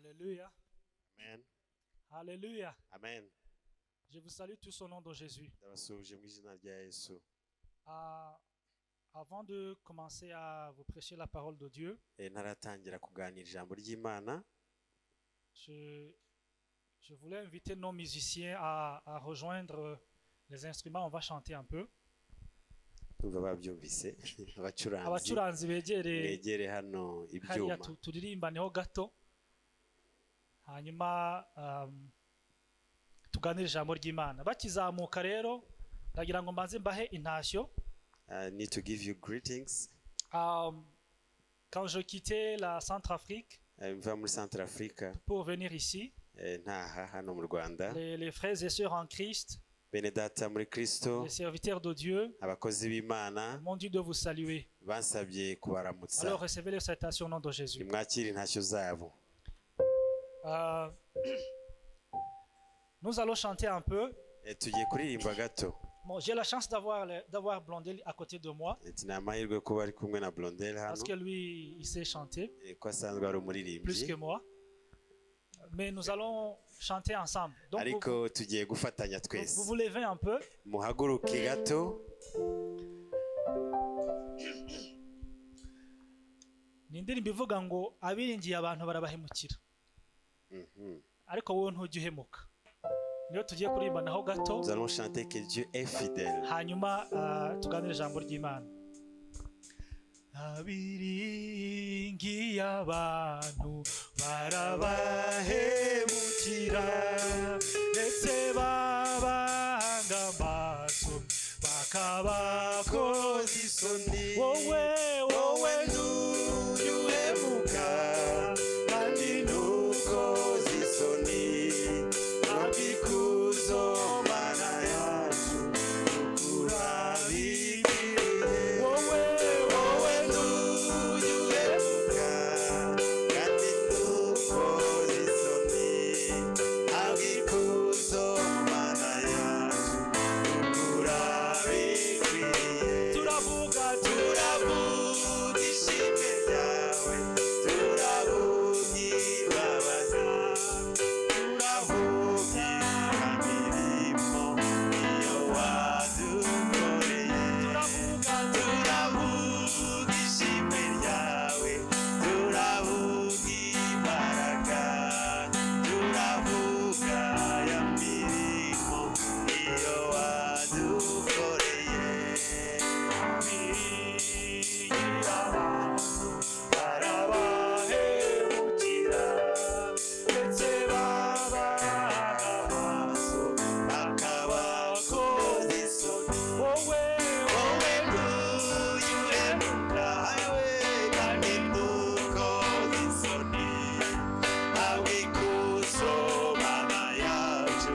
Alléluia. Amen. Alléluia. Amen. Je vous salue tous au nom de Jésus. Ndabasuhuje mu izina rya Yesu. Avant de commencer à vous prêcher la parole de Dieu, Ntaratangira kuganira ijambo ry'Imana, je voulais inviter nos musiciens à rejoindre les instruments. On va chanter un peu. ndumva babyumvise abacuranzi Abacuranzi mwegere hano hariya ibyuma turirimbaneho gato, hanyuma tuganire ijambo ry'Imana. Bakizamuka rero ndagira ngo mbanze mbahe intashyo. I need to give you greetings. Quand je quittais la Centrafrique Mva muri Centrafrique pour venir ici, ntaha hano mu Rwanda, les frères et sœurs en Christ, bene data muri Kristo, les serviteurs de Dieu abakozi b'Imana m'ont dit de vous saluer. bansabye kubaramutsa. Alors recevez les salutations au nom de Jésus. Nimwakire intashyo zabo. Nous allons chanter un peu. Tugiye kuririmba gato. Bon, j'ai la chance d'avoir Blondel à côté de moi, Ni amahirwe yo kuba ari kumwe na Blondel parce hano, que lui, il sait chanter ko asanzwe ari plus que umuririmbyi, moi. Mais nous allons chanter ensemble. Donc ariko tugiye gufatanya vous twese. vous levez un peu. Muhaguruke gato. Ni indirimbo ivuga ngo abiringiye abantu barabahemukira, ariko wowe ntujye uhemuka. Niyo tugiye kurimbanaho gato, Nous allons chanter que Dieu est fidèle. hanyuma tuganire ijambo ry'Imana. Abiringiye abantu barabahemukira, ndetse babanga amaso bakabakoza isoni. Wowe ntujye uhemuka, kandi ntukoze isoni. Abikuzo Mana yacu urabikwiriye. Wowe ntujye uhemuka, kandi ntukoze isoni. abikuzo Mana yacu urabikwiriye. Turavuga ishimwe ryawe, turavuga imbabazi, turavuga imirimo iyo wadukoreye. Turavuga ishimwe ryawe, turavuga imbaraga, turavuga ya mirimo iyo wadukoreye. Abiringiye abantu barabahemukira, ndetse babanga amaso bakabakoza isoni. Wowe ntujye uhemuka, kandi ntukoze isoni. Abikuzo Mana yacu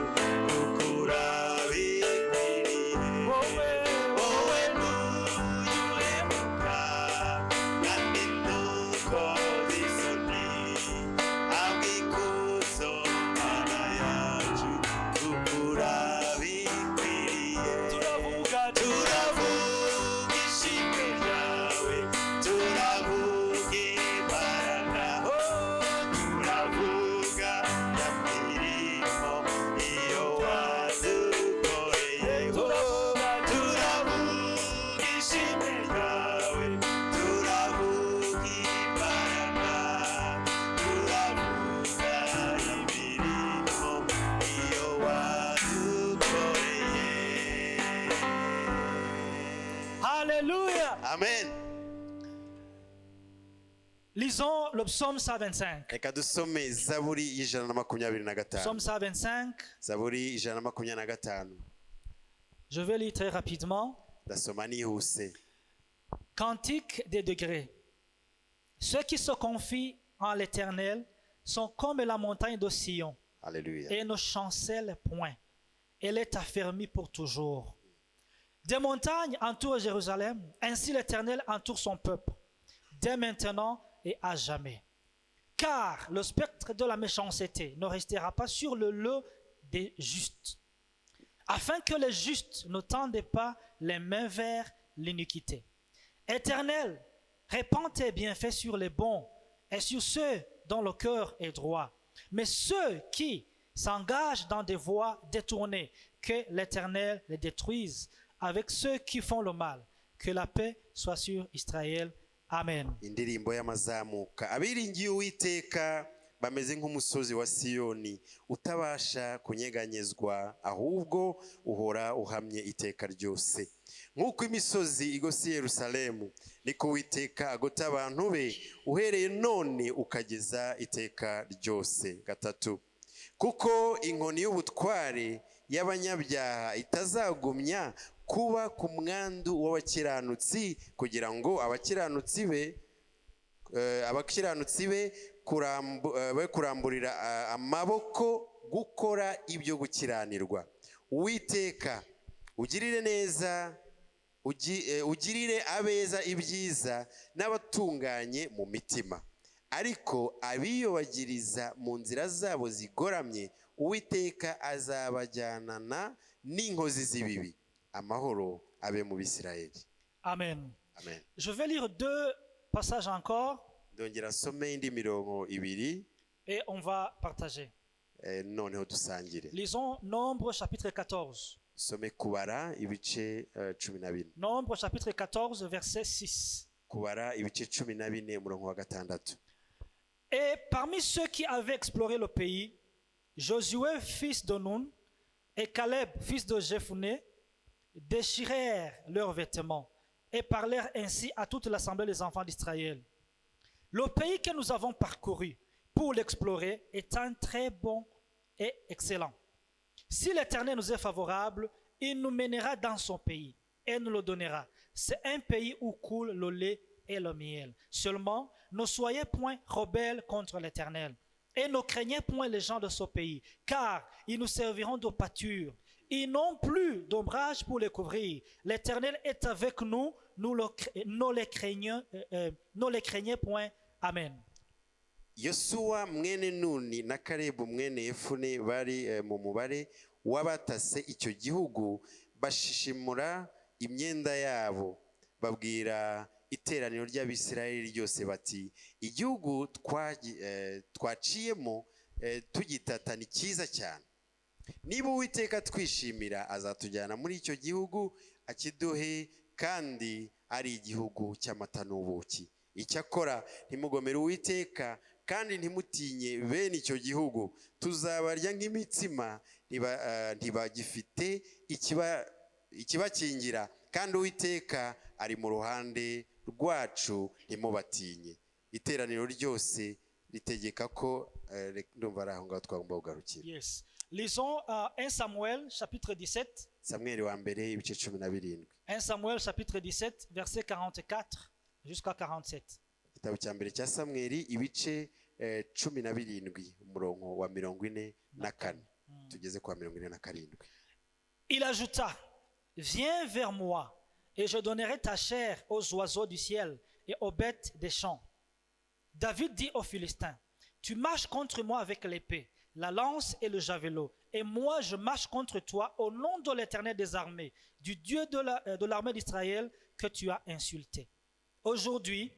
kuko urabikwiriye. Wowe ntujye uhemuka, kandi ntukoze isoni. Abikuzo Mana yacu kuko urabikwiriye. Turavuga ishimwe ryawe, turavuga imbaraga, turavuga ya mirimo iyo wadukoreye. Turavuga ishimwe ryawe, turavuga imbaraga, turavuga ya mirimo iyo wadukoreye. Alléluia. Amen. Lisons le psaume 125. Reka dusome Zaburi y'ijana na makumyabiri na gatanu. Psaume 125. Zaburi y'ijana na makumyabiri na gatanu. Je vais lire très rapidement. Ndasoma nihuse. Cantique des degrés. Ceux qui se confient en l'Éternel sont comme la montagne de Sion, Alléluia. et ne chancelle point. Elle est affermie pour toujours. Des montagnes entourent Jérusalem, ainsi l'Éternel entoure son peuple, dès maintenant et à jamais. Car le spectre de la méchanceté ne restera pas sur le lieu des justes, afin que les justes ne tendent pas les mains vers l'iniquité. Éternel, répands tes bienfaits sur les bons et sur ceux dont le cœur est droit. Mais ceux qui s'engagent dans des voies détournées, que l'Éternel les détruise avec ceux qui font le mal. Que la paix soit sur Israël. Amen. indirimbo y'amazamuka. Abiringiye Uwiteka bameze nk'umusozi wa Siyoni utabasha kunyeganyezwa, ahubwo uhora uhamye iteka ryose. Nk'uko imisozi igose Yerusalemu, niko Uwiteka agota abantu be uhereye none ukageza iteka ryose. 3. Kuko inkoni y'ubutware y'abanyabyaha itazagumya kuba ku mwandu w'abakiranutsi, kugira ngo abakiranutsi be kuramburira amaboko gukora ibyo gukiranirwa. Uwiteka ugirire neza, ugirire abeza ibyiza n'abatunganye mu mitima, ariko abiyobagiriza mu nzira zabo zigoramye Uwiteka azabajyanana n'inkozi z'ibibi. Amahoro abe mu Bisirayeli. Amen. Amen. Je vais lire 2 passages encore Ndongera nsome indi mirongo ibiri et on va partager. noneho dusangire. Lisons Nombre chapitre 14. Some Kubara ibice 14. Nombre chapitre 14 verset 6. Kubara ibice 14 umurongo wa 6. Et parmi ceux qui avaient exploré le pays, Josué fils de Nun et Caleb fils de Jephuné déchirèrent leurs vêtements et parlèrent ainsi à toute l'assemblée des enfants d'Israël. Le pays que nous avons parcouru pour l'explorer est un très bon et excellent. Si l'Éternel nous est favorable, il nous mènera dans son pays et nous le donnera. C'est un pays où coule le lait et le miel. Seulement, ne soyez point rebelles contre l'Éternel et ne craignez point les gens de ce pays, car ils nous serviront de pâture. Ils n'ont plus d'ombrage pour les couvrir. L'Éternel est avec nous, ne les craignez point. Amen. Yosuwa mwene Nuni na Kalebu mwene Yefune bari mu mubare w'abatase icyo gihugu, bashishimura imyenda yabo, babwira iteraniro ry'Abisirayeli ryose bati, igihugu twaciyemo tugitata ni cyiza cyane. Niba Uwiteka twishimira, azatujyana muri icyo gihugu akiduhe, kandi ari igihugu cy'amata n'ubuki. Icyakora ntimugomere Uwiteka kandi ntimutinye bene icyo gihugu, tuzabarya nk'imitsima, ntibagifite ikibakingira, kandi Uwiteka ari mu ruhande rwacu, ntimubatinye. Iteraniro ryose ritegeka ko ndumva ari aho ngaho twagomba kugarukira. Yes. Lisons 1 Samuel chapitre 17. Samweli wa mbere ibice 17. 1 Samuel chapitre 17 verset 44 jusqu'à 47. Igitabo cya mbere cya Samweli ibice 17 umurongo wa 44 tugeze kwa 47. Il ajouta, viens vers moi et je donnerai ta chair aux oiseaux du ciel et aux bêtes des champs. David dit aux Philistins, tu marches contre moi avec l'épée, la lance et le javelot, et moi je marche contre toi au nom de l'Éternel des armées, du Dieu de l'armée d'Israël que tu as insulté. Aujourd'hui,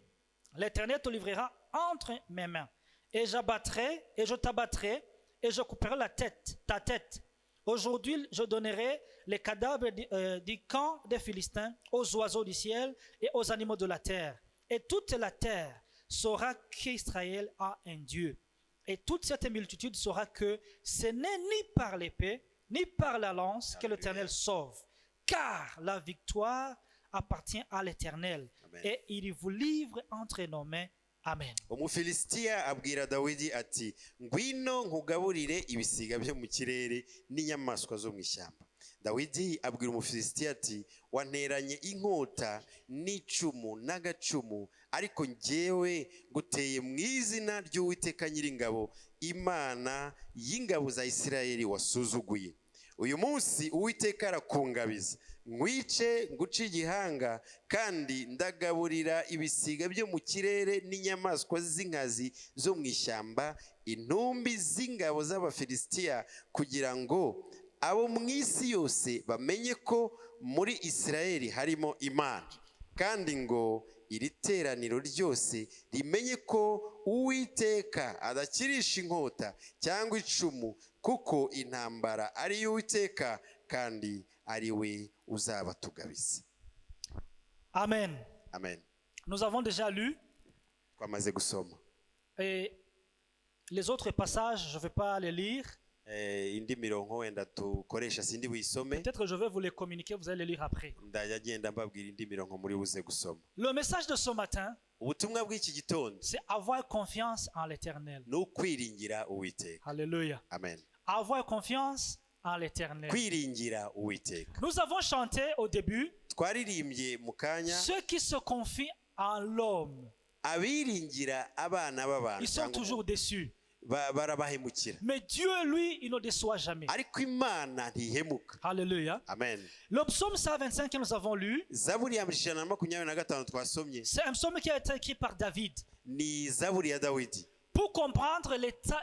l'Éternel te livrera entre mes mains, et je t'abattrai, et je couperai ta tête. Aujourd'hui, je donnerai les cadavres du camp des Philistins aux oiseaux du ciel et aux animaux de la terre. Et toute la terre saura qu'Israël a un Dieu. Et toute cette multitude saura que ce n'est ni par l'épée, ni par la lance que l'Éternel sauve. Car la victoire appartient à l'Éternel. Et il vous livre entre nos mains. Amen. Umufilisitiya abwira Dawidi ati, ngwino nkugaburire ibisiga byo mu kirere n'inyamaswa zo mu ishyamba. Dawidi abwira Umufilisitiya ati, wanteranye inkota n'icumu n'agacumu, ariko njyewe nguteye mu izina ry'Uwiteka Nyiringabo, Imana y'ingabo za Isirayeli wasuzuguye. Uyu munsi Uwiteka arakungabiza, nkwice nguce igihanga, kandi ndagaburira ibisiga byo mu kirere n'inyamaswa z'inkazi zo mu ishyamba, intumbi z'ingabo z'Abafilisitiya, kugira ngo abo mu isi yose bamenye ko muri Isirayeli harimo Imana, kandi ngo iri teraniro ryose rimenye ko uwiteka adakirisha inkota cyangwa icumu, kuko intambara ari iy'uwiteka kandi ari we uzabatugabiza. Amen. Amen. Nous avons déjà lu Twamaze gusoma et les autres passages, je ne vais pas les lire. indi mirongo wenda tukoresha sindi buyisome, Peut-être que je vais vous les communiquer, vous allez les lire après. ndajya agenda mbabwira indi mirongo muri buze gusoma. Le message de ce matin, Ubutumwa bw'iki gitondo c'est avoir confiance en l'Éternel. ni ukwiringira Uwiteka. Alléluia. Amen. Avoir confiance en l'Éternel. Kwiringira Uwiteka. Nous avons chanté au début, Twaririmbye mu kanya, ceux qui se confient en l'homme, abiringira abana b'abantu ils sont toujours déçus. barabahemukira, Mais Dieu, lui, il ne déçoit jamais. ariko Imana ntihemuka. Alléluia. Amen. Le psaume 125 que nous avons lu, Zaburi ya 125 twasomye c'est un psaume qui a été écrit par David ni zaburi ya Dawidi, pour comprendre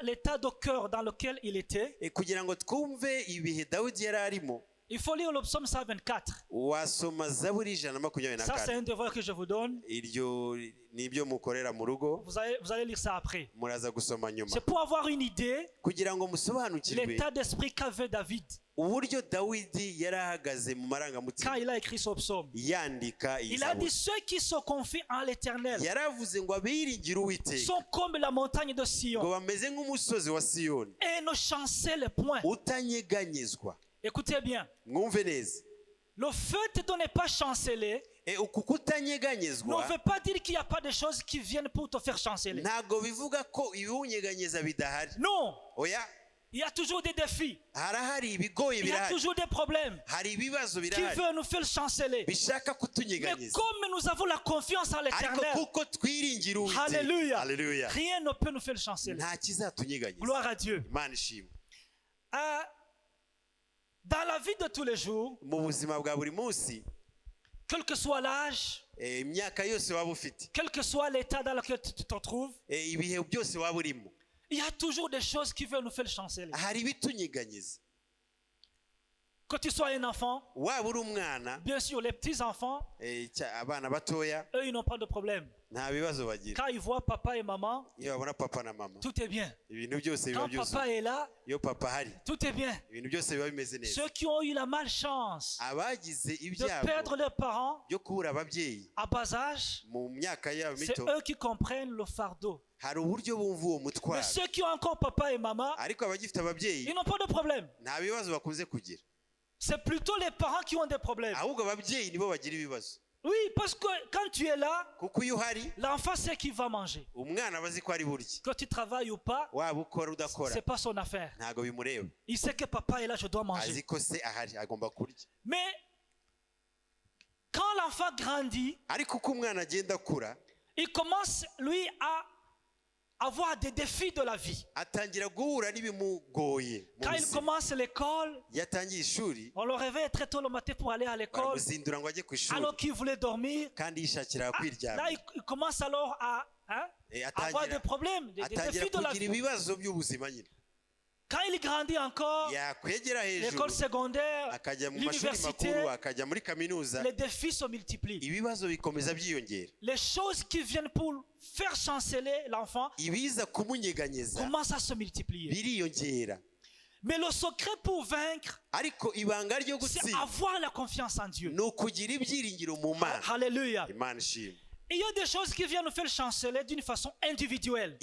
l'état de cœur dans lequel il était. kugira ngo twumve ibihe Dawidi yari arimo. Il faut lire le psaume 124. Wasoma zaburi Ça, c'est 124. un devoir que je vous donne. Iryo nibyo mukorera mu rugo, Vous allez lire ça après. muraza gusoma nyuma, C'est pour avoir une idée kugira ngo musobanukirwe l'état d'esprit qu'avait David uburyo Dawidi yari ahagaze mu quand marangamutima il a écrit ce psaume. yandika iyi Il a dit zaburi. ceux qui se confient en l'Éternel Yaravuze ngo abiringira Uwiteka sont comme la montagne de ngo Sion bameze nk'umusozi wa Siyoni et ne chancellent point. utanyeganyezwa. Écoutez bien, Mwumve neza, le fait de ne pas chanceler uku ne kutanyeganyezwa veut pas dire qu'il n'y a pas de choses qui viennent pour te faire chanceler. ntago bivuga ko ibiwunyeganyeza bidahari. Non, Oya, il y a toujours des défis, harahari ibigoye il y a birahari, toujours des problèmes hari ibibazo qui birahari veulent nous faire chanceler. bishaka Mais kutunyeganyeza, comme nous avons la confiance en ariko l'Éternel, kuko twiringira Uwiteka, Alléluia, haleluya, rien ne peut nous faire chanceler. nta kizatunyeganyeza. Gloire à Dieu. Imana ishimwe. Dans la vie de tous les jours, Mu buzima bwa buri munsi, quel que soit l'âge, imyaka yose waba ufite, quel que soit l'état dans lequel tu te trouves, ibihe byose waba urimo, il y a toujours des choses qui veulent nous faire chanceler. hari ibitunyeganyeza. Que tu sois un enfant, Waba uri umwana, bien sûr, les petits-enfants, abana batoya eux, ils n'ont pas de problème. nta bibazo bagira. Quand ils voient papa et maman, Iyo babona papa na mama, tout est bien. ibintu byose biba Quand byuzuye. papa est là, Iyo papa ahari, tout est bien. ibintu byose biba bimeze neza. Ceux qui ont eu la malchance Abagize de ibyago perdre leurs parents byo kubura ababyeyi à bas âge, mu myaka yabo c'est mito, eux qui comprennent le fardeau. hari uburyo bumva uwo Mais mutwaro, ceux qui ont encore papa et maman, ariko abagifite ababyeyi ils n'ont pas de problème. nta bibazo bakunze kugira, C'est plutôt les parents qui ont des problèmes. ahubwo ababyeyi nibo bagira ibibazo. Oui, parce que quand tu es là, Kuko iyo uhari, l'enfant sait qu'il va manger. umwana aba azi ko ari burya, Que tu travailles ou pas, waba ukora udakora c'est pas son affaire. ntago bimureba, Il sait que papa est là, je dois manger. azi ko se ahari agomba kurya. Mais quand l'enfant grandit, Ariko uko umwana agenda akura, il commence, lui, à avoir des défis de la vie. atangira guhura n'ibimugoye mu Quand il buzima. commence l'école, Iyo atangiye ishuri, on le réveille très tôt le matin pour aller à l'école, baramuzindura ngo ajye ku ishuri alors qu'il voulait dormir. kandi yishakira Là, kwiryamira. il commence alors à avoir des problèmes, des atangira défis de la kugira vie. ibibazo by'ubuzima nyine. Quand il grandit encore, Yakwegera l'école hejuru secondaire, akajya mu mashuri l'université, makuru, akajya muri kaminuza, les défis se multiplient. ibibazo bikomeza byiyongera. Les choses qui viennent pour faire chanceler l'enfant Ibiza kumunyeganyeza commencent à se multiplier. biriyongera. Mais le secret pour vaincre, Ariko ibanga ryo c'est gutsinda avoir la confiance en Dieu. ni ukugira ibyiringiro mu Mana. Alléluia. Imana ishimwe. Il y a des choses qui viennent nous faire chanceler d'une façon individuelle.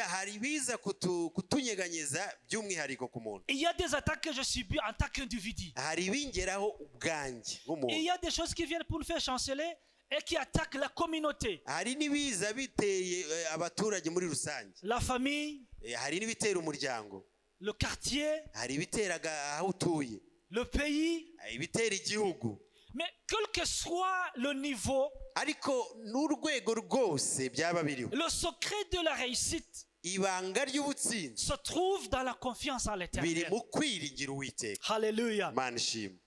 Hari ibiza kutunyeganyeza by'umwihariko ku muntu. Il y a des attaques que je subis en tant qu'individu. Hari ibingeraho ubwanjye Et il nk'umuntu. y a des choses qui viennent pour nous faire chanceler et qui attaquent la communauté, Hari n'ibiza biteye abaturage muri rusange. la famille, Hari n'ibitera umuryango. le quartier, Hari ibitera aho utuye. le pays. Hari ibitera igihugu. Mais quel que soit le niveau, Ariko n'urwego rwose byaba biriho, le secret de la réussite ibanga ry'ubutsinzi se trouve dans la confiance en biri l'Éternel. mu kwiringira Uwiteka. Alléluia. Imana ishimwe.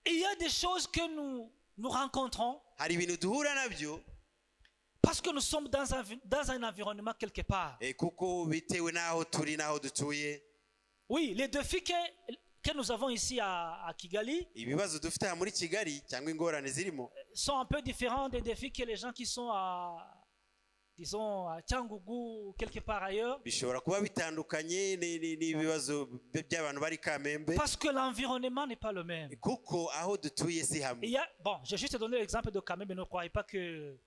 Il y a des choses que nous rencontrons Hari ibintu duhura nabyo parce que nous sommes dans un environnement quelque part. kuko bitewe n'aho turi n'aho dutuye. Oui, les défis que nous avons ici à Kigali ibibazo dufite aha muri Kigali cyangwa ingorane zirimo sont un peu différents des défis que les gens qui sont disons à Cyangugu ou quelque part ailleurs. bishobora kuba bitandukanye n'ibibazo by'abantu bari Kamembe Parce que l'environnement n'est pas le même. kuko aho dutuye si hamwe. Bon, j'ai juste donné l'exemple de Kamembe, ne croyez pas que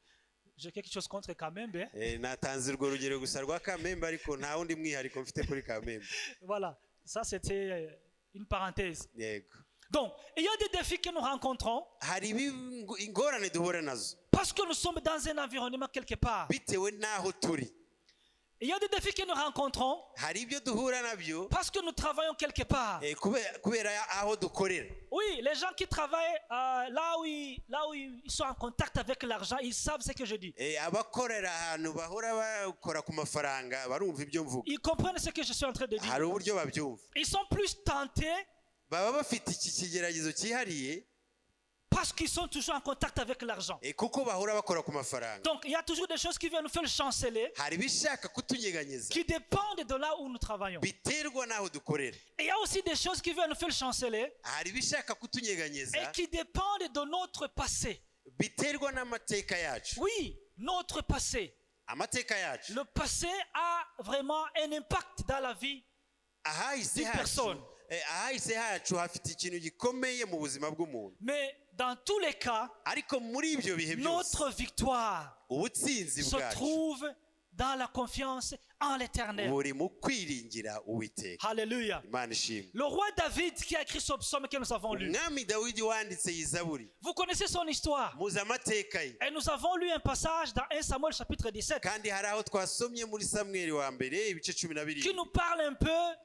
j'ai quelque chose contre Kamembe. Natanze urwo rugero gusa rwa Kamembe ariko nta wundi mwihariko mfite kuri Kamembe. Voilà, ça c'était une parenthèse. Yego. Donc, il y a des défis que nous rencontrons Hari ingorane duhura nazo parce que nous sommes dans un environnement quelque part. bitewe n'aho turi. Il y a des défis que nous rencontrons Hari ibyo duhura nabyo parce que nous travaillons quelque part. kubera aho dukorera. Oui, les gens qui travaillent là où ils sont en contact avec l'argent, ils savent ce que je dis. Abakorera ahantu bahora bakora ku mafaranga barumva ibyo mvuga. Ils comprennent ce que je suis en train de dire. Hari uburyo babyumva. Ils sont plus tentés Baba bafite iki kigeragezo cyihariye parce qu'ils sont toujours en contact avec l'argent. kuko bahora bakora ku mafaranga. Donc, il y a toujours des choses qui viennent nous faire chanceler, Hari bishaka kutunyeganyeza qui dépendent de là où nous travaillons. biterwa n'aho dukorera. Et il y a aussi des choses qui viennent nous faire chanceler Hari bishaka et kutunyeganyeza qui dépendent de notre passé. biterwa n'amateka yacu. Oui, notre passé. Amateka yacu Le passé a vraiment un impact dans la vie ahahise d'une hacu personne. ahahise hacu hafite ikintu gikomeye mu buzima bw'umuntu. Mais dans tous les cas, Ariko muri ibyo bihe byose notre victoire ubutsinzi se bwacu trouve dans la confiance en l'éternel. buri mu kwiringira Uwiteka. Alléluia. Imana ishimwe. Le roi David qui a écrit ce psaume que nous avons lu. Umwami Dawidi wanditse iyi Zaburi Vous connaissez son histoire. muzi amateka ye Et nous avons lu un passage dans 1 Samuel chapitre 17 kandi hari aho twasomye muri Samweli wa mbere ibice 12 qui nous parle un peu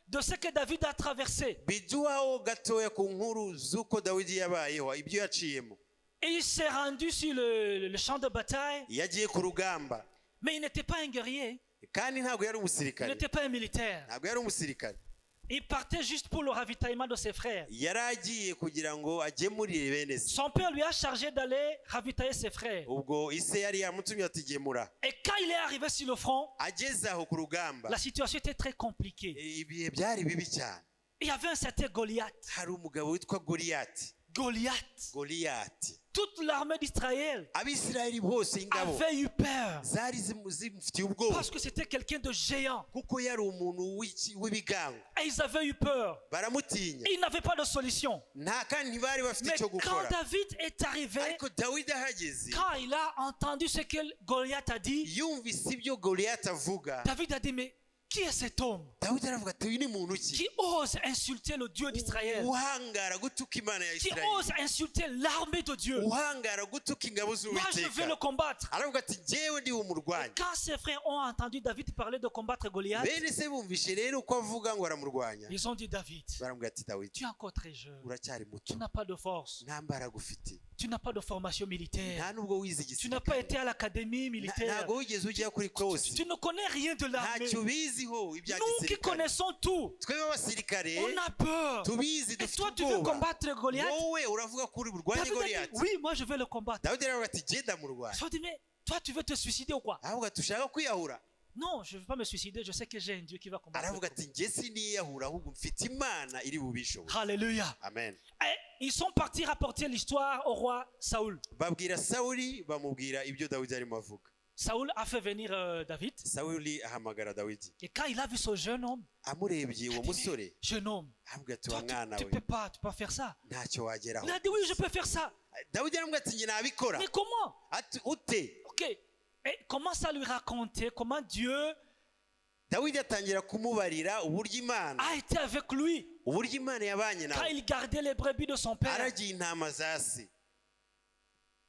de ce que David a traversé. biduhaho gatoya ku nkuru z'uko Dawidi yabayeho ibyo yaciyemo. Et il s'est rendu sur le champ de bataille, Yagiye ku rugamba mais il n'était pas un guerrier, kandi ntabwo yari il umusirikare. n'était pas un militaire. Ntabwo yari umusirikare. Il partait juste pour le ravitaillement de ses frères. Yari agiye kugira ngo agemurire bene se. Son père lui a chargé d'aller ravitailler ses frères. Ubwo ise yari yamutumye ati gemura. Et quand il est arrivé sur le front, Ageze aho ku rugamba la situation était très compliquée. ibihe byari bibi cyane. Il y avait un certain Goliath. Hari umugabo witwa Goliyati. Goliyati. Toute l'armée d'Israël Abisirayeli bose ingabo avait eu peur zari zimufitiye ubwoba parce que c'était quelqu'un de géant. kuko yari umuntu w'ibigango. Et ils avaient eu peur. Baramutinya. Ils n'avaient pas de solution. Nta kandi ntibari bafite Mais icyo quand gukora. David est arrivé, Ariko Dawidi ahageze quand il a entendu ce que Goliath a dit, yumvise ibyo Goliyati avuga. David a dit, mais qui est cet homme Dawidi aravuga ati uyu ni muntu ki qui ose insulter le Dieu d'Israël, uhangara gutuka Imana ya qui Isirayeli, ose insulter l'armée de Dieu? uhangara gutuka ingabo Moi, je vais le z'Uwiteka. combattre. Aravuga ati njyewe ndi umurwanyi. Quand ses frères ont entendu David parler de combattre Goliath, Bene se bumvishe rero uko avuga ngo aramurwanya, ils ont dit, David, baramubwira ati Dawidi tu es encore très jeune, uracyari tu muto, n'as pas de force, nta mbaraga ufite, tu n'as pas de formation militaire, nta nubwo wize tu n'as pas igisirikare, été à l'académie militaire, ntabwo wigeze ujya kuri kosi, tu ne connais rien de l'armée. ntacyo ubiziho ibya Nous qui gisirikare. connaissons tout, Twebwe abasirikare on a peur. tubizi Et dufite toi, tu veux ubwoba. combattre Goliath? Wowe uravuga ko uri burwanye David a dit, Goliyati. oui, moi je vais le combattre. Dawidi aravuga ati jye ndamurwanya. Ils ont dit, mais toi, tu veux te suicider ou quoi? Aravuga ati ushaka kwiyahura. Non, je ne veux pas me suicider, je sais que j'ai un Dieu qui va combattre. Aravuga ati njye siniyahura ahubwo mfite Imana iri bubishoboye. Alléluia. Amen. Et ils sont partis rapporter l'histoire au roi Saoul. Babwira Sawuli bamubwira ibyo Dawidi arimo avuga. Saoul a fait venir David. Sawuli ahamagara Dawidi. Et quand il a vu ce jeune homme, Amurebye uwo musore jeune homme, aravuga ati toi, wa mwana tu we peux pas faire ça. ntacyo wageraho. Il a dit, oui, je peux faire ça. Dawidi aramubwira ati njye nabikora. Mais comment? Ati ute? Ok. Et commence à lui raconter comment Dieu Dawidi atangira kumubarira uburyo Imana a été avec lui yabanye quand nawe. il gardait les brebis de son père. Aragiye intama za se.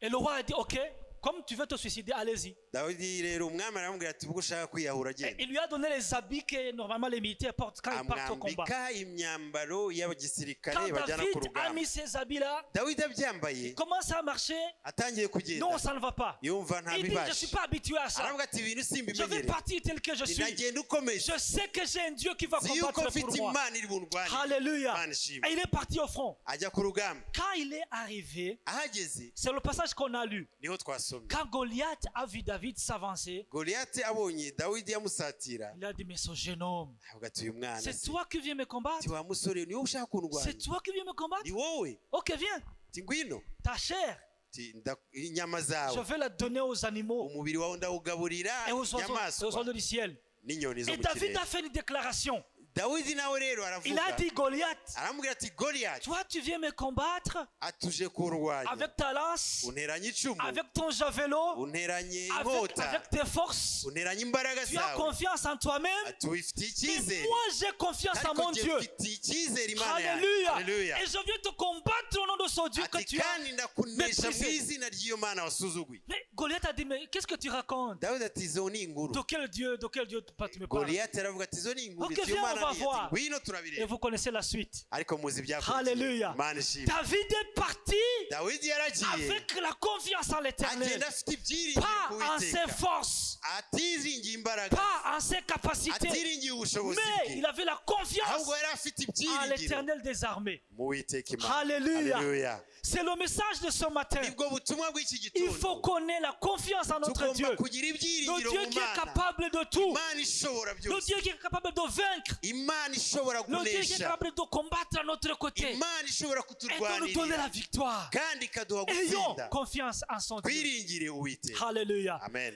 Et le roi a dit, ok, comme tu veux te suicider, allez-y. Dawidi rero umwami aramubwira ati ubwo ushaka kwiyahura Et agenda. il lui a donné les habits que normalement les militaires portent quand ils partent au combat. Amwambika imyambaro y'abagisirikare Quand bajyana ku David a rugamba. mis ces habits-là, Dawidi abyambaye il commence à marcher. atangiye kugenda. Non, ça ne va pas. Yumva Il dit, je ne suis ntabibasha. pas habitué à ça. Aravuga ati ibintu Je vais simbimenyere. partir tel que je suis. Nagenda ukomeje. Je sais que j'ai un Dieu qui va Nzi yuko combattre mfite pour moi. Imana iri bundwanire. Alléluia. Imana ishimwe. Et il est parti au front. Ajya ku rugamba. Quand il est arrivé, Ahageze c'est le passage qu'on a lu. niho twasomye. Quand Goliath a vu David, David s'avançait, goliyati abonye dawidi yamusatira il a dit, mais ce jeune homme, avuga ati uyu mwana c'est se toi qui viens me combattre? ati wa musore niwe ushaka kundwanya C'est toi qui viens me combattre? ni wowe Ok, viens. ati ngwino Ta chair, ati inyama je zawe vais la donner aux animaux umubiri wawe ndawugaburira et aux inyamaswa oiseaux du ciel. n'inyoni zo Et mu David kirere a fait une déclaration. dawidi nawe rero Il a aravuga dit, Goliath, aramubwira ati goliyati toi tu viens me combattre atuje kundwanya avec ta lance, unteranye icumu avec ton javelot, unteranye inkota avec tes forces. unteranye imbaraga Tu as zawe confiance en toi-même. ati wifitiye Mais icyizere moi j'ai confiance en ariko mon njye Dieu. mfitiye icyizere imana yanjye Alléluia. Alléluia. Et je viens te combattre au nom de ce Dieu que ati tu as. kandi ndakunesha mu méprisé. izina ry'iyo mana wasuzuguye Mais Goliath a dit, mais qu'est-ce que tu racontes? dawidi ati izo ni inkuru De quel Dieu tu me parles? goliyati aravuga ati izo ni inkuru Ok, ati iyo viens, on mana va ni ati voir. ngwino Et turabireba vous connaissez la suite. ariko muzi ibyakurikiye Alléluia. imana ishimwe David est parti dawidi yaragiye avec la confiance en l'éternel. agenda afite ibyiringiro Pas ku en ses Uwiteka forces, atiringiye imbaraga pas en ses capacités, atiringiye ubushobozi mais bwe il avait la confiance ahubwo yari afite en ibyiringiro l'éternel des armées. mu Uwiteka imana Alléluia. Alléluia. C'est le message de ce matin. nibwo butumwa bw'iki Il faut gitondo qu'on ait la confiance en notre tugomba Dieu. kugira Le ibyiringiro Dieu mu qui est mana capable de tout. imana ishobora Le byose Dieu qui est capable de vaincre. imana ishobora Le Dieu qui est kunesha capable de combattre à notre côté. imana ishobora Et de nous donner kuturwanirira la victoire. kandi ikaduha Ayons gutsinda confiance en son Dieu. twiringire Uwiteka Alléluia. amen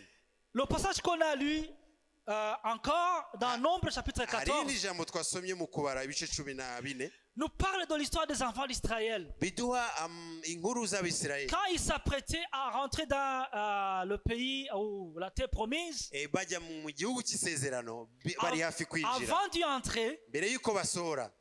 Le passage qu'on a lu encore dans Nombre chapitre hari 14 irindi jambo twasomye mu kubara ibice 14 nous parle de l'histoire des enfants d'Israël. biduha inkuru z'abisirayeli Quand ils s'apprêtaient à rentrer dans le pays ou la terre promise, bajya mu gihugu cy'isezerano bari hafi kwinjira avant d'y entrer, mbere y'uko basohora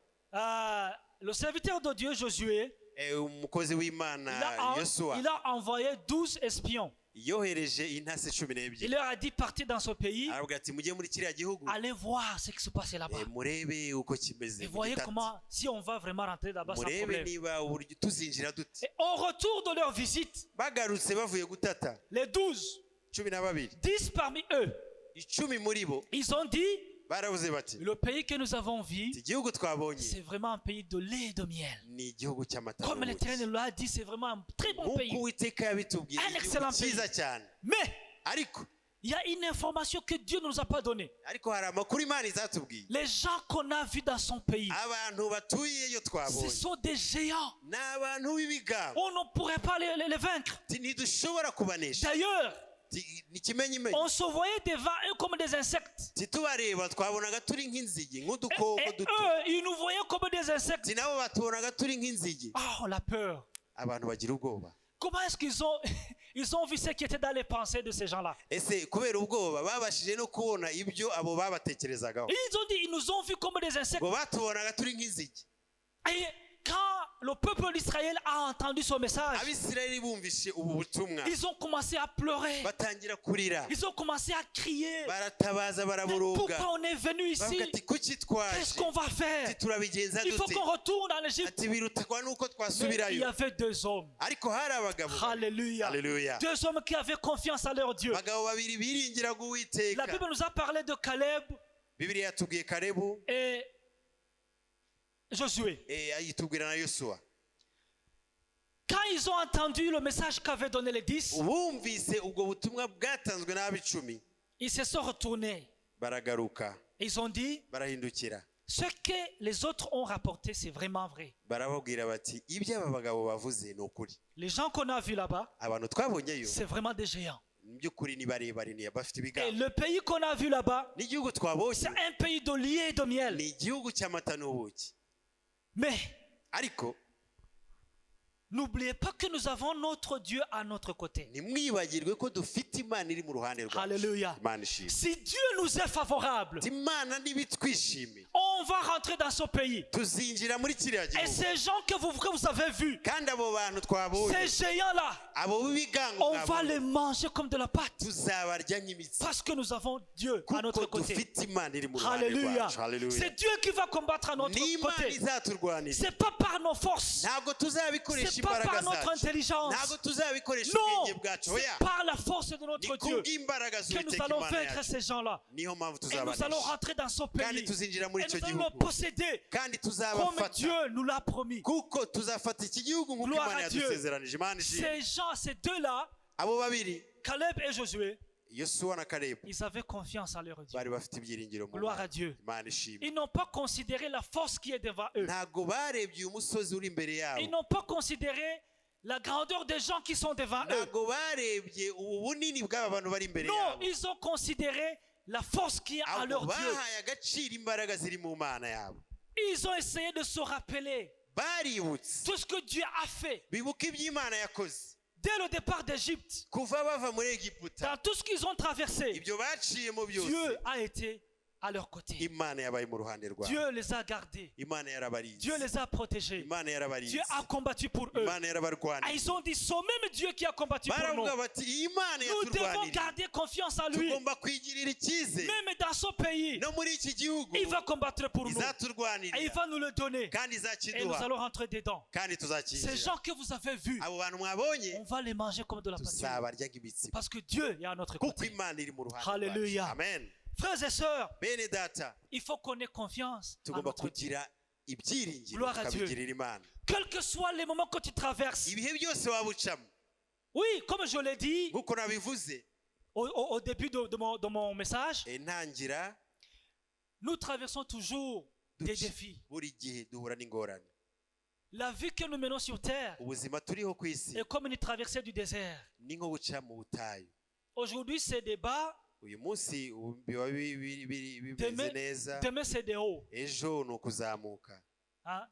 le serviteur de Dieu Josué, umukozi w'imana yosuwa il a envoyé 12 espions. yohereje intasi 12 Il leur a dit partez dans ce pays, aravuga ati mujye muri kiriya gihugu allez voir ce qui se passe là-bas. murebe uko kimeze Et voyez comment, si on va vraiment rentrer là-bas sans murebe problème. niba uburyo tuzinjira dute Et au retour de leur visite, bagarutse bavuye gutata les 12, 10 parmi eux, 10 muri bo ils ont dit, baravuze bati le pays que nous avons vu, iki gihugu twabonye c'est vraiment un pays de lait et de miel. ni igihugu cy'amata Comme l'Éternel l'a dit, c'est vraiment un très bon pays. nk'uko Uwiteka yabitubwiye Un igihugu excellent pays. cyiza cyane Mais ariko il y a une information que Dieu ne nous a pas donnée. ariko hari amakuru imana izatubwiye Les gens qu'on a vus dans son pays, abantu batuye iyo ce twabonye sont des géants. ni abantu b'ibigango On ne pourrait pas les vaincre. ntidushobora kubanesha D'ailleurs, ni ikimenyimenyi on se voyait devant eux comme des insectes. tubareba twabonaga turi nk'inzige Et nk'udukoko duto eux, ils nous voyaient comme des insectes. nabo batubonaga turi nk'inzige Oh, la peur. abantu bagira ubwoba Comment est-ce qu'ils ont, ils ont vu ce qui était dans les pensées de ces gens-là? ese kubera ubwoba babashije no kubona ibyo abo babatekerezagaho Ils ont dit, ils nous ont vus comme des insectes. ngo batubonaga turi nk'inzige Et quand le peuple d'Israël a entendu ce message, abisirayeli bumvishe ubu butumwa ils ont commencé à pleurer. batangira kurira Ils ont commencé à crier. baratabaza Mais baraboroga pourquoi on est venu ici? bavuga ati kuki Qu'est-ce twaje qu'on va faire? ati turabigenza Il faut dute qu'on retourne en Égypte. ati birutakwa nuko Mais il y twasubirayo avait 2 hommes. ariko hari abagabo Alléluia. Alléluia. 2 hommes qui avaient confiance en leur Dieu. abagabo babiri biringiraga La Uwiteka Bible nous a parlé de Caleb bibiliya yatubwiye Kalebu et Josué. yitubwira na Yosuwa Quand ils ont entendu le message qu'avaient donné les 10, bumvise ubwo butumwa bwatanzwe n'ab'icumi ils se sont retournés. baragaruka Ils ont dit, barahindukira ce que les autres ont rapporté, c'est vraiment vrai. barababwira bati ibyo aba bagabo bavuze ni ukuri Les gens qu'on a vus là-bas, abantu twabonyeyo c'est vraiment des géants. mu by'ukuri ni barebare ni bafite Et ibigango le pays qu'on a vu là-bas, n'igihugu twabonye c'est un pays de lait et de miel. ni igihugu cy'amata n'ubuki Mais ariko n'oubliez pas que nous avons notre Dieu à notre côté. ntimwibagirwe ko dufite imana iri mu ruhande rwacu Alléluia. imana ishimwe Si Dieu nous est favorable, imana ntibitwishime on va rentrer dans ce pays. tuzinjira muri kiriya Et gihugu ces gens que vous avez vus, kandi abo bantu twabonye ces géants-là, abo b'ibigango on va mwabonye, les manger comme de la pâte. tuzabarya nk'imitsi Parce que nous avons Dieu à notre kuko côté. dufite imana iri mu ruhande Alléluia. rwacu Alléluia. C'est Dieu qui va combattre à notre ni imana côté. izaturwanira C'est pas par nos forces. ntabwo tuzabikoresha C'est pas imbaraga par notre zacu intelligence. ntabwo tuzabikoresha Non, ubwenge bwacu c'est oya par la force de ni notre Dieu kubw'imbaraga que nous z'uwiteka allons imana vaincre yacu ces gens-là. niyo mpamvu Et nous allons tuzabanesha rentrer dans ce kandi pays. tuzinjira muri Et icyo nous allons le gihugu posséder kandi comme tuzabafata Dieu nous l'a promis. kuko tuzafata iki gihugu nk'uko Gloire imana à Dieu. yadusezeranije imana ishimwe Ces gens, ces deux-là, abo babiri Caleb et Josué, yosuwa na kalebu ils avaient confiance en leur Dieu. bari bafite ibyiringiro mu Gloire à Mana. Dieu. Imana ishimwe. Ils n'ont pas considéré la force qui est devant eux. Ntago barebye uyu musozi uri imbere Ils yabo. n'ont pas considéré la grandeur des gens qui sont devant eux. Ntago barebye ubunini bw'aba bantu bari imbere Non, yabo. ils ont considéré la force qui est en Ahubwo leur Dieu. bahaye agaciro imbaraga ziri mu Mana yabo. Ils ont essayé de se rappeler Baributse tout ce que Dieu a fait bibuka iby'Imana yakoze dès le départ d'Égypte. kuva bava muri Egiputa. Dans tout ce qu'ils ont traversé, Ibyo baciyemo byose Dieu a été à leur côté. Imana yabaye mu ruhande rwabo. Dieu les a gardés. Imana yarabarinze. Dieu les a protégés. Imana yarabarinze. Dieu a combattu pour eux. Imana yarabarwanije. Ah, ils ont dit, c'est même Dieu qui a combattu pour nous. Baravuga bati iyi Imana Nous devons yaturwaniriye. garder confiance en lui. Tugomba kwigirira icyizere. Même dans son pays, No muri iki gihugu il va combattre pour nous. Et il izaturwanirira va nous le donner. kandi Et nous izakiduha allons rentrer dedans. kandi Ces tuzakinjira. gens que vous avez vus, Abo bantu mwabonye on va les manger comme de la pâture. tuzabarya nk'ibitsina Parce que Dieu est à notre kuko côté. Imana iri mu ruhande Hallelujah. rwacu. Amen. Frères et sœurs, Bene data il faut qu'on ait confiance en tugomba notre Dieu. kugira ibyiringiro Gloire à Dieu. tukabigirira Imana. Quels que soient les moments que tu traverses. Ibihe byose waba ucamo Oui, comme je l'ai dit nk'uko nabivuze au début de mon message, ntangira nous traversons toujours des défis. buri gihe duhura n'ingorane. La vie que nous menons sur terre Ubuzima turiho ku isi est comme une traversée du désert. ni nko guca mu butayu. Aujourd'hui, c'est des bas, Uyu munsi biba bimeze demain, neza, demain c'est des hauts. ejo ni ukuzamuka. Hein?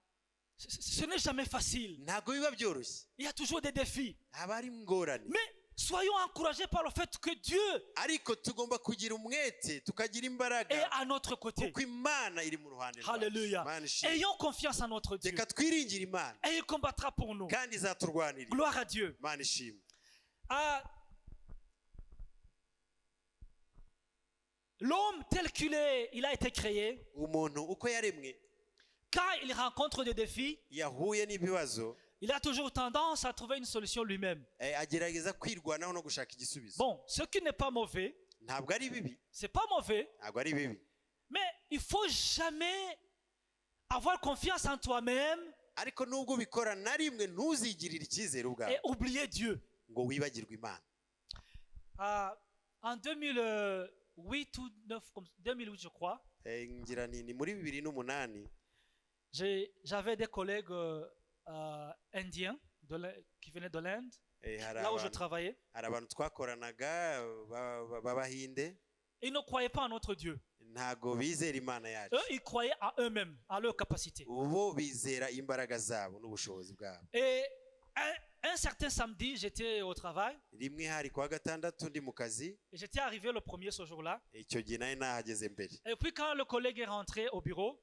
Ce n'est jamais facile. Ntabwo biba byoroshye, Il y a toujours des défis. haba hari ingorane. Mais soyons encouragés par le fait que Dieu Ariko tugomba kugira umwete tukagira est imbaraga à notre côté. kuko Imana iri mu ruhande rwacu. Alléluia. Imana ishimwe. Ayons confiance en notre Dieu. Reka twiringire Imana Et il combattra pour nous. kandi izaturwanirira. Gloire à Dieu. Imana ishimwe. Ah, l'homme tel il a été créé, Umuntu uko yaremwe quand il rencontre des défis, yahuye n'ibibazo il a toujours tendance à trouver une solution lui-même. agerageza kwirwanaho no gushaka igisubizo. Bon, ce qui n'est pas mauvais, Ntabwo ari bibi, c'est pas mauvais, ntabwo ari bibi, mais il faut jamais avoir confiance en toi-même ariko nubwo ubikora na rimwe ntuzigirire icyizere ubwawe et oublier Dieu. ngo wibagirwe Imana. Ah, en 2008 ou 2008 je crois, Ngira ni muri 2008 j'avais des collègues indiens qui venaient de l'Inde, hari là où je travaillais. abantu twakoranaga b'Abahinde Ils ne croyaient pas en notre Dieu. ntago bizera Imana yacu. Eux, ils croyaient à eux-mêmes, à leur capacité. Ubo bizera imbaraga zabo n'ubushobozi bwabo. Et un certain samedi, j'étais au travail. Rimwe hari kwa gatandatu ndi mu kazi, Et j'étais arrivé le premier ce jour-là. icyo gihe nari nahageze mbere. Et puis quand le collègue est rentré au bureau,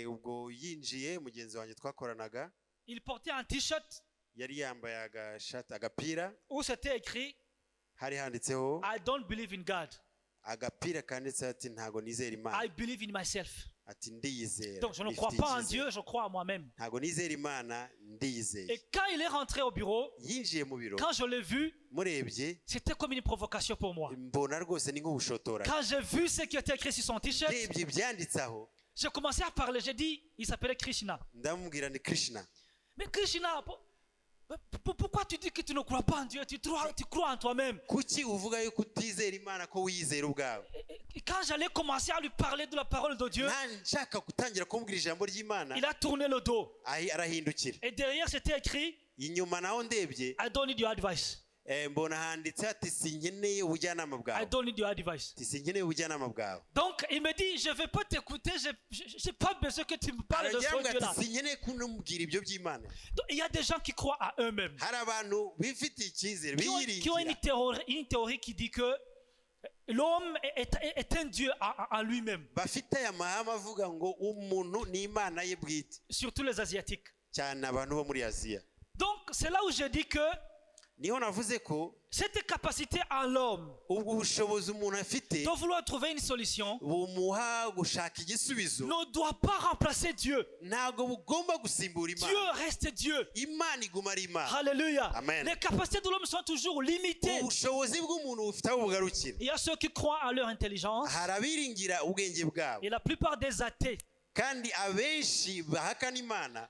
Ubwo yinjiye mugenzi wanjye twakoranaga il portait un t-shirt yari yambaye agapira où c'était écrit hari handitseho I don't believe in God. agapira kanditseho ati ntago nizera Imana, I believe in myself. ati ndiyizera. Donc je ne crois pas en Dieu, je crois en moi-même. Ntago nizera Imana, ndiyizera. Et quand il est rentré au bureau, Yinjiye mu biro, quand je l'ai vu, murebye c'était comme une provocation pour moi. mbona rwose ni nk'ubushotora. Quand j'ai vu ce qui était écrit sur son t-shirt, Ndebye ibyanditse aho j'ai commencé à parler. J'ai dit, il s'appelait Krishna. ndamubwira ni Krishna. Mais Krishna, pourquoi tu dis que tu ne crois pas en Dieu? Tu crois en toi-même. Kuki uvuga yuko utizera Imana ko wiyizera ubwawe? Et quand j'allais commencer à lui parler de la parole de Dieu, Nshaka gutangira kumubwira ijambo ry'Imana, il a tourné le dos. arahindukira. Et derrière, c'était écrit, Inyuma naho ndebye I don't need your advice. mbona handitse ati sinkeneye ubujyanama I bwawe. don't need your advice. Ati sinkeneye ubujyanama bwawe. Donc, il me dit, je ne vais pas t'écouter, je n'ai pas besoin que tu me parles de ce Aragira ngo Dieu-là. ati sinkeneye kunamubwira ibyo by'Imana. Donc, il y a des gens qui croient à eux-mêmes, Hari abantu bifitiye icyizere qui ont une théorie qui dit que l'homme est un Dieu en lui-même, bafite aya mahame avuga ngo umuntu ni Imana ye bwite, surtout les Asiatiques. cyane abantu bo muri Aziya. Donc, c'est là où je dis que Niho navuze ko cette capacité en l'homme ubwo bushobozi umuntu afite de vouloir trouver une solution bumuha gushaka igisubizo ne doit pas remplacer Dieu. ntago bugomba gusimbura Dieu Imana. reste Dieu. Imana iguma ari Imana. Alléluia. Amen. Les capacités de l'homme sont toujours limitées. Ubushobozi bw'umuntu bufite aho bugarukira. Il y a ceux qui croient à leur intelligence Hari abiringira ubwenge bwabo et la plupart des athées kandi abenshi bahakana Imana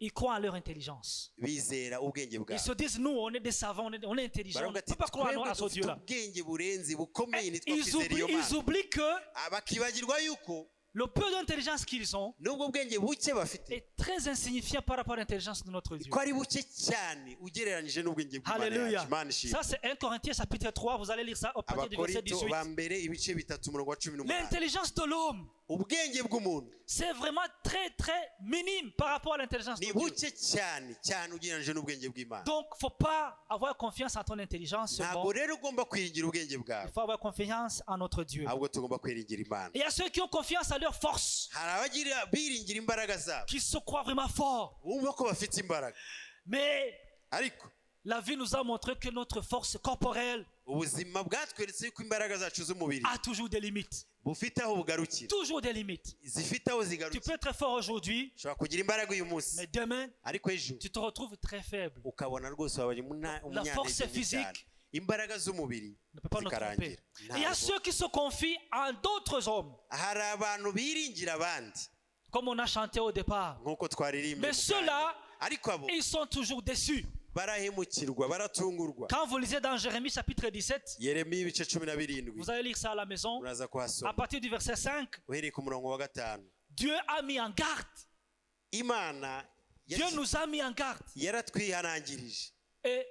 ils croient en leur intelligence. bizera ubwenge Ils bwabo se disent, nous, on est des savants, on est intelligents. On baravuga ne peut ati pas croire twebwe à ce dufite Dieu-là. ubwenge burenze bukomeye nitwa Ils kwizera iyo oublient, ils mana oublient que bakibagirwa yuko le peu d'intelligence qu'ils ont nubwo ubwenge buke bafite est très insignifiant par rapport à l'intelligence de notre Dieu. ko ari buke cyane ugereranyije n'ubwenge bw'imana Alléluia. yacu imana ishimwe Ça, c'est 1 Corinthiens chapitre 3. Vous allez lire ça au partir du verset abakorinto 18. ba mbere ibice bitatu umurongo wa 18 L'intelligence de l'homme, ubwenge bw'umuntu c'est vraiment très, très minime par rapport à l'intelligence de ni Dieu. buke cyane cyane ugereranyije n'ubwenge bw'imana Donc, il ne faut pas avoir confiance en ton intelligence ntabwo seulement. rero ugomba kwiringira ubwenge bwawe Il faut avoir confiance en notre Dieu. ahubwo tugomba kwiringira imana Et il y a ceux qui ont confiance en leur force, hari abagira biringira imbaraga zabo qui se croient vraiment forts. bumva ko bafite imbaraga Mais ariko la vie nous a montré que notre force corporelle ubuzima bwatweretse yuko imbaraga zacu z'umubiri a toujours des limites. bufite aho bugarukira Toujours des limites. zifite aho Tu zigarukira peux être fort aujourd'hui, ushobora kugira imbaraga uyu munsi mais demain, ariko ejo tu te retrouves très faible. ukabona rwose wabaye La force umunyantege nke cyane physique imbaraga z'umubiri ne peut pas nous tromper. zikarangira Et il y a ceux qui se confient en d'autres hommes, hari abantu biringira abandi comme on a chanté au départ. nk'uko twaririmbye Mais ceux-là, ariko abo ils sont toujours déçus. barahemukirwa baratungurwa Quand vous lisez dans Jérémie chapitre 17, yeremiya ibice 17 vous allez lire ça à la maison, uraza à kuhasoma partir du verset 5, uhereye ku murongo wa 5 Dieu a mis en garde. imana Dieu nous a mis en garde yaratwihanangirije et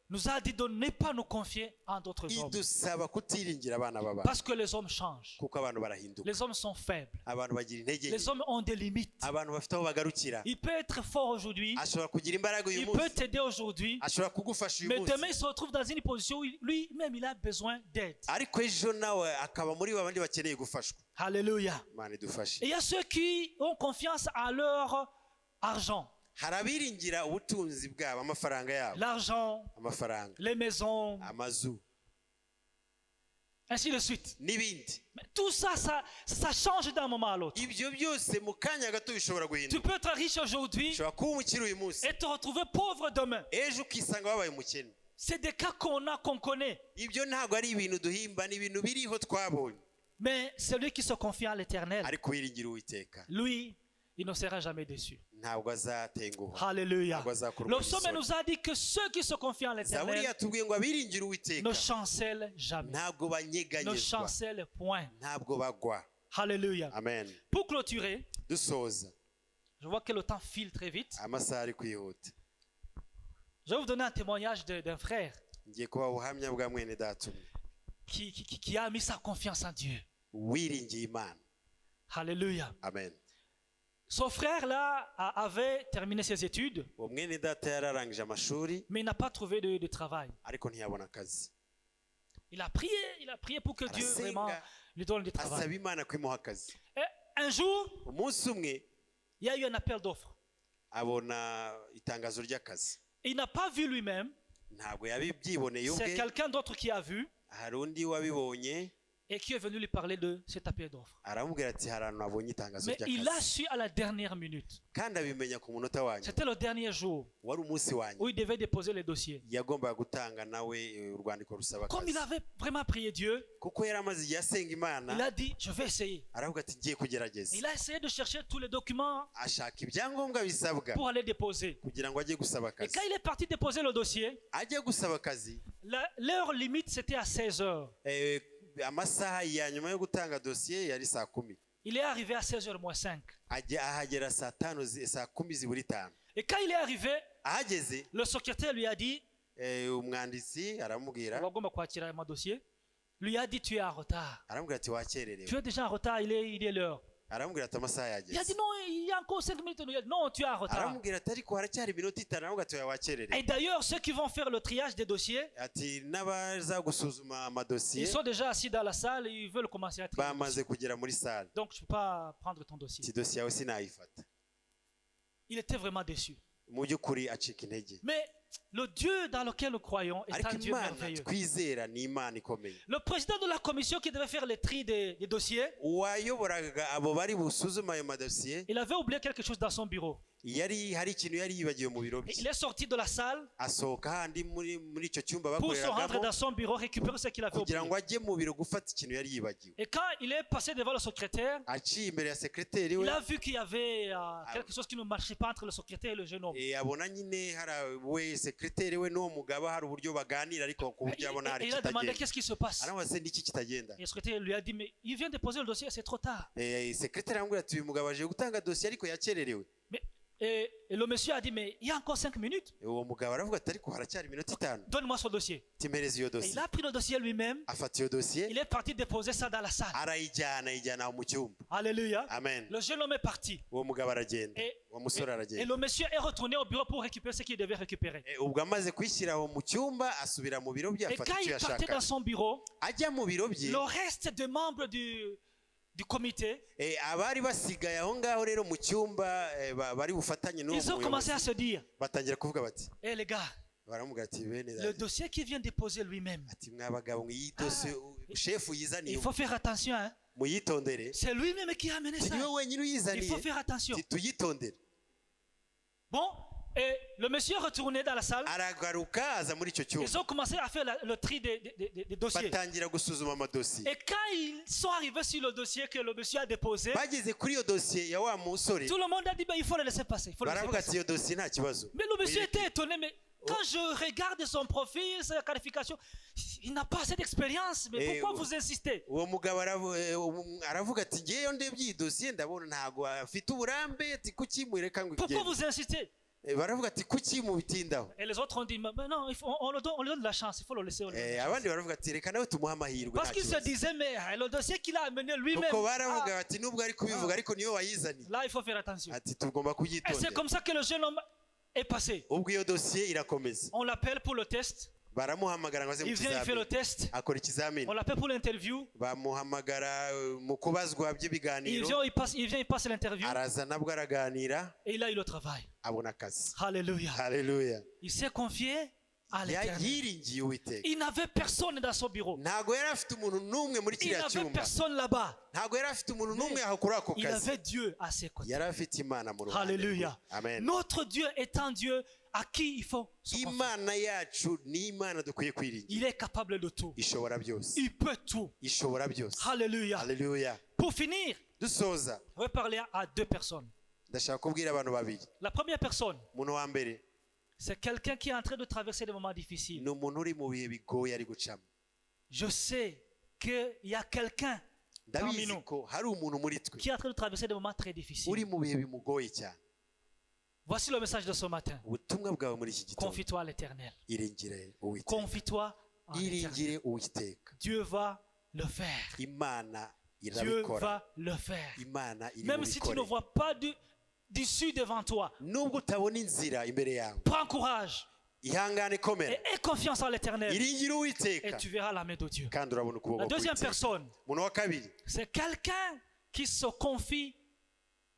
nous a dit de ne pas nous confier en d'autres hommes. idusaba kutiringira abana b'abantu Parce que les hommes changent. kuko abantu barahinduka Les hommes sont faibles. abantu bagira intege nke Les hommes ont des limites. abantu bafite aho bagarukira Il peut être fort aujourd'hui, ashobora kugira imbaraga uyu il peut munsi t'aider aujourd'hui, ashobora kugufasha uyu mais munsi demain il se retrouve dans une position où lui-même il a besoin d'aide. ariko ejo nawe akaba muri babandi bakeneye gufashwa Alléluia. imana idufashe Et il y a ceux qui ont confiance en leur argent. hari abiringira ubutunzi bwabo amafaranga yabo L'argent, amafaranga les maisons, amazu ainsi de suite. n'ibindi Mais tout ça, ça change d'un moment à l'autre. ibyo byose mu kanya gato bishobora Tu guhinduka peux être riche aujourd'hui ushobora kuba umukire uyu munsi et te retrouver pauvre demain. ejo ukisanga wabaye umukene C'est des cas qu'on connaît. ibyo ntabwo ari ibintu duhimba ni ibintu biriho twabonye Mais celui qui se confie à l'éternel, ariko wiringira uwiteka lui, il ne sera jamais déçu. ntabwo azatenguha Alléluia. ntabwo azakorwa Le n'isoni. sommet nous a dit que ceux qui se confient en zaburi l'éternel yatubwiye ngo abiringira uwiteka ne chancellent jamais. ntabwo Ne banyeganyezwa chancellent point. ntabwo bagwa Alléluia. amen Pour clôturer, dusoza je vois que le temps file très vite. amasaha ari kwihuta Je vais vous donner un témoignage d'un frère ngiye kuba ubuhamya bwa mwene data umwe qui a mis sa confiance en Dieu. wiringiye imana Alléluia. amen Son frère-là avait terminé ses études, uwo mwene data yararangije amashuri mais il n'a pas trouvé de travail. ariko ntiyabona akazi Il a prié pour que Dieu vraiment arasenga lui donne du travail. asaba imana kwimuha akazi Et un jour, umunsi umwe il y a eu un appel d'offres. abona itangazo ry'akazi Il n'a pas vu lui-même, ntabwo yabibyiboneye c'est ubwe quelqu'un d'autre qui a vu hari undi wabibonye et qui est venu lui parler de cet appel d'offres. aramubwira ati hari ahantu abonye itangazo Mais il a ry'akazi su à la dernière minute. kandi abimenya ku munota wanyu C'était le dernier jour wari umunsi wanyu où il devait déposer les dossiers. yagombaga gutanga nawe urwandiko rusaba Comme il akazi avait vraiment prié Dieu, kuko yari amaze igihe asenga il imana a dit, je vais essayer. aravuga ati ngiye kugerageza Il a essayé de chercher tous les documents ashaka ibyangombwa bisabwa pour aller déposer. kugira ngo ajye gusaba Et akazi quand il est parti déposer le dossier, ajya gusaba akazi l'heure limite, c'était à 16 heures. amasaha ya nyuma yo gutanga dosiye yari saa 10 Il est arrivé à 16h moins 5. ahagera saa 10 zibura 5 Et quand il est arrivé, ahageze le secrétaire lui a dit, umwanditsi aramubwira Wagomba kwakira aya dossier, lui a dit, tu es en retard. aramubwira ati wakererewe Tu es déjà en retard, il est l'heure. aramubwira ati amasaha Il a dit, yageze non, il y a encore 5 minutes. Il a dit, non, tu es en retard. aramubwira ati ariko haracyari iminota 5 aramubwira ati wakererewe Et d'ailleurs, ceux qui vont faire le triage des dossiers, ati n'abaza gusuzuma ils amadosiye sont déjà assis dans la salle, ils veulent commencer à trier. bamaze kugera muri sale Donc, je ne peux pas prendre ton dossier. ati dosiye yawe sinayifata Il était vraiment déçu. mu by'ukuri acika intege Mais le Dieu dans lequel nous croyons est ariko un Dieu imana merveilleux. twizera ni imana ikomeye. Le président de la commission qui devait faire le tri des dossiers, uwayoboraga abo bari busuzuma ayo madosiye il avait oublié quelque chose dans son bureau. hari ikintu yari yibagiwe mu biro Et bye, il est sorti de la salle asohoka handi muri icyo cyumba pour se rendre bakoreragamo dans son bureau, récupérer ce qu'il avait oublié. kugira ngo ajye mu biro gufata ikintu yari yibagiwe. Et quand il est passé devant le secrétaire, aciye imbere ya sekreteri we il a vu qu'il y avait quelque chose qui ne marchait pas entre le secrétaire et le jeune homme. abona nyine hari we sekreteri we n'uwo mugabo hari uburyo baganira ariko ku buryo abona hari Il a demandé kitagenda. qu'est-ce qui se passe. aramubaza niki kitagenda. Et le secrétaire lui a dit, mais il vient de poser le dossier, c'est trop tard. sekreteri aramubwira ati uyu mugabo aje gutanga dosiye ariko yakererewe. Et le monsieur a dit, mais il y a encore 5 minutes. uwo mugabo aravuga ati ariko haracyari iminota 5. Donne-moi ce dossier. timpereza iyo Et dosiye. il a pris le dossier lui-même. afata iyo dosiye Il est parti déposer ça dans la salle. ayijyana mu cyumba. Alléluia. amen. Le jeune homme est parti. uwo mugabo aragenda, uwo musore Et aragenda. le monsieur est retourné au bureau pour récupérer ce qu'il devait récupérer. ubwo amaze kwishyira aho mu cyumba asubira mu biro bye Et afata quand icyo il partait yashakaga. dans son bureau, ajya mu biro bye, le reste des membres du comité, abari basigaye aho ngaho rero mu cyumba bari bufatanye n'uwo ils ont commencé à muyobozi se dire, batangira kuvuga bati, hé les gars, baramubwira ati bene le data, dossier qu'il vient déposer lui-même, ati mwabagabo iyi dosiye shefu yizaniye il faut faire attention, hein. muyitondere. C'est lui-même qui a amené Ati ça. niwe wenyine Il uyizaniye, faut faire attention. ati tuyitondere. Bon, et le monsieur est retourné dans la salle. aragaruka aza muri icyo Ils cyumba ont commencé à faire le tri des dossiers. batangira gusuzuma amadosiye. Et quand ils sont arrivés sur le dossier que le monsieur a déposé, bageze kuri iyo dosiye ya wa musore tout le monde a dit, ben, il faut le laisser passer. Il faut le laisser baravuga ati passer. iyo dosiye nta kibazo. Mais le monsieur était étonné, mais quand je regarde son profil, sa qualification, il n'a pas assez d'expérience. Mais pourquoi vous insistez? uwo mugabo aravuga ati ngewe ndebye iyi dosiye ndabona ntabwo afite uburambe, ati kuki mureka ngo Pourquoi igende. vous insistez? baravuga ati kuki mubitindaho. Et les autres ont dit, mais non, on lui donne de la chance, il faut le laisser. abandi baravuga ati reka nawe tumuhe amahirwe Parce nta qu'ils se kibazo. disaient, mais le dossier qu'il a amené lui-même, kuko baravuga bati nubwo ari kubivuga ariko niyo wayizaniye, là, il faut faire attention. ati tugomba Et c'est kubyitondera. comme ça que le jeune homme est passé. ubwo iyo dosiye irakomeza, On l'appelle pour le test. baramuhamagara ngo aze mu Il vient, il fait le kizamini, test. akora ikizamini. On l'appelle pour l'interview. bamuhamagara mu kubazwa Il by'ibiganiro, vient, il passe l'interview. araza nabwo araganira, Et il a eu le travail. abona akazi. Alléluia. haleluya. Il s'est confié à l'éternel. yiringiye uwiteka. Il n'avait personne dans son bureau. ntabwo yari afite umuntu n'umwe muri Il kiriya n'avait cyumba, personne là-bas. ntabwo yari afite umuntu n'umwe aho kuri ako Il kazi. avait Dieu à ses côtés. yari afite imana mu ruhande rwe. Alléluia. amen. Notre Dieu est un Dieu à qui il faut se confier. imana yacu ni imana dukwiye kwiringira. Il est capable de tout. ishobora byose, Il peut tout. ishobora byose. Alléluia. haleluya. Pour finir, dusoza je vais parler à 2 personnes. ndashaka kubwira abantu babiri. La première personne, umuntu wa mbere c'est quelqu'un qui est en train de traverser des moments difficiles. ni umuntu uri mu bihe bigoye ari gucamo. Je sais qu'il y a quelqu'un parmi ndabizi nous ko hari umuntu muri twe qui est en train de traverser des moments très difficiles. uri mu bihe bimugoye cyane. Voici le message de ce matin. ubutumwa bwawe muri iki gitondo, Confie-toi à l'éternel. iringire uwiteka. Confie-toi à l'éternel. iringire uwiteka. Dieu va le faire. imana Dieu irabikora. va le faire. imana iri Même si tu ne bubikore. vois pas d'issue devant toi, nubwo utabona inzira imbere yawe, prends courage ihangane komera, et aie confiance en l'éternel iringire et uwiteka, tu verras la main de Dieu. kandi urabona La ukuboko deuxième k'uwiteka. personne, umuntu wa kabiri c'est quelqu'un qui se confie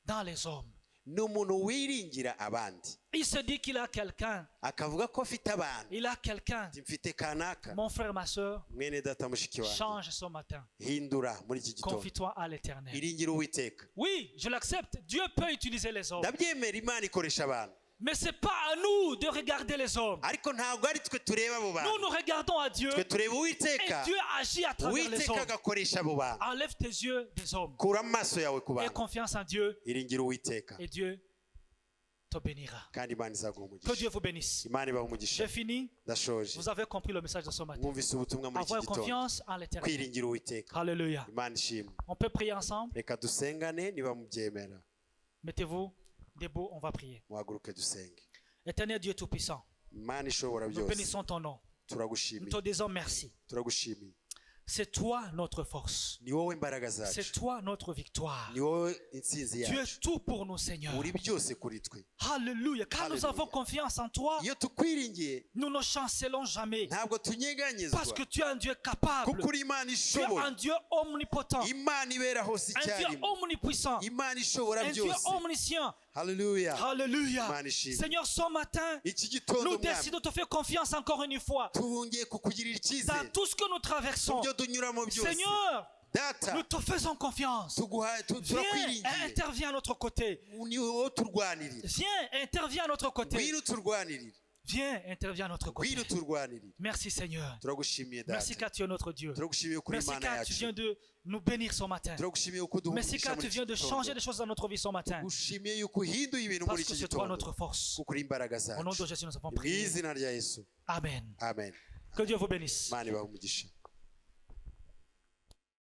dans les hommes. ni umuntu wiringira abandi, Il se dit qu'il a quelqu'un. akavuga ko afite abantu. Il a quelqu'un. ati mfite kanaka, Mon frère, ma soeur, mwene data mushiki wanjye, change ce matin. hindura muri iki gitondo, Confie-toi à l'éternel. iringire uwiteka. Oui, je l'accepte. Dieu peut utiliser les hommes. ndabyemera, imana ikoresha abantu, Mais ce n'est pas à nous de regarder les hommes. ariko ntabwo ari twe tureba abo Nous, bantu, nous regardons à Dieu twe tureba et uwiteka. Dieu agit à travers les uwiteka hommes. agakoresha abo bantu. Enlève tes yeux des hommes. kura amaso yawe ku Aie bantu, confiance en Dieu iringire uwiteka, et Dieu te bénira. kandi imana izaguha Que umugisha. Dieu vous bénisse. imana ibaha umugisha. J'ai fini. ndashoje. Vous avez compris le message de ce matin. mwumvise ubutumwa muri iki Avoir gitondo, confiance en l'éternel. kwiringira uwiteka. Alléluia. imana ishimwe. On peut prier ensemble. reka dusengane niba mubyemera, Mettez-vous debout, on va prier. muhaguruke dusenge. Éternel Dieu Tout-Puissant, imana ishobora nous byose, bénissons ton nom. Nous turagushimiye, te disons merci. turagushimiye. C'est toi notre force. ni wowe imbaraga C'est zacu, toi notre victoire. ni wowe intsinzi Tu es yacu, tout pour nous, Seigneur. uri byose kuri twe. Alléluia. Car nous Alléluia. avons confiance en toi, iyo tukwiringiye nous ne chancelons jamais. ntabwo tunyeganyezwa, Parce que tu es un Dieu capable. kuko uri imana Tu es ishoboye, un Dieu omnipotent. imana ibera hose Un Dieu icyarimwe, omnipuissant. imana ishobora Un Dieu byose, omniscient. haleluya Alléluia. Imana ishimwe. Seigneur, ce matin, iki gitondo nous mwami décidons de te faire confiance encore une fois twongeye kukugirira dans icyizere tout ce que nous traversons. ibyo tunyuramo byose Seigneur, data nous te faisons confiance. tuguhaye Viens et turakwiringiye interviens à notre côté. ni wowe turwanirira Viens et interviens à notre côté. ngwino turwanirire Viens et interviens à notre côté. ngwino turwanirire Merci Seigneur. turagushimiye Merci data car tu es notre Dieu. turagushimiye kuri Merci imana car tu yacu viens de nous bénir ce matin. turagushimiye uko duha Merci umugisha car muri tu iki viens de changer gitondo des choses dans notre vie ce matin. tugushimiye yuko uhinduye ibintu muri Parce iki que c'est toi gitondo notre force. kuko uri imbaraga Au nom de zacu Jésus, nous avons mu prié. izina rya yesu Amen. amen Que Dieu vous bénisse. imana ibahe umugisha